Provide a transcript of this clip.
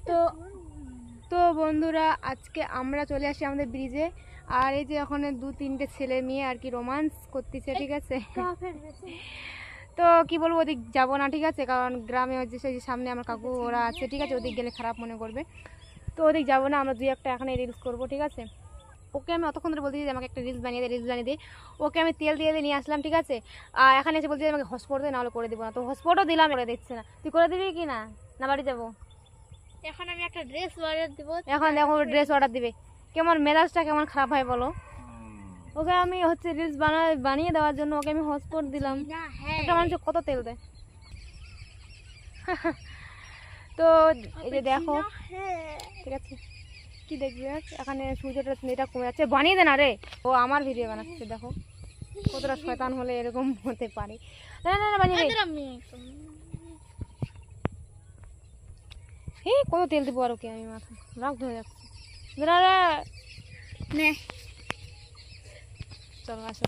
তো তো বন্ধুরা আজকে আমরা চলে আসি আমাদের ব্রিজে। আর এই যে ওখানে 2-3টে ছেলে মেয়ে আর কি রোমান্স করতেছে, ঠিক আছে। তো কি বলবো, ওদিক যাবো না, ঠিক আছে, কারণ গ্রামে হচ্ছে সেই সামনে আমার কাকু ওরা আছে, ঠিক আছে, ওদিক গেলে খারাপ মনে করবে। তো ওদিক যাবো না, আমরা 2-1টা এখানে রিলস করবো, ঠিক আছে। ওকে আমি অতক্ষণ ধরে বলতেছি যে আমাকে একটা রিলস বানিয়ে দিই। ওকে আমি তেল দিয়ে নিয়ে আসলাম, ঠিক আছে। আর এখানে এসে বলছি আমাকে হটস্পট দিয়ে, নাহলে করে দিব না। তো হটস্পটও দিলাম, করে দিচ্ছে না। তুই করে দিবি কি না? না বাড়ি যাবো এখন আমি একটা ড্রেস অর্ডার দিব। এখন দেখো ড্রেস অর্ডার দিবে, কেমন মেজাজটা কেমন খারাপ হয় বলো। ওকে আমি হচ্ছে রিলস বানিয়ে দেওয়ার জন্য ওকে আমি হটস্পট দিলাম। একটা মানুষ কত তেল দেয়। তো এই যে দেখো, ঠিক আছে, কি দেখবে এখানে সূর্যটা এটা কমে যাচ্ছে, বানিয়ে দে না রে। ও আমার ভিডিও বানাচ্ছে, দেখো কতটা শয়তান হলে এরকম হতে পারে। না না না, বানিয়ে দে। এই কত তেল দিব আর ওকে আমি, মাথা রাগ ধরে যাচ্ছে। চলো আসো।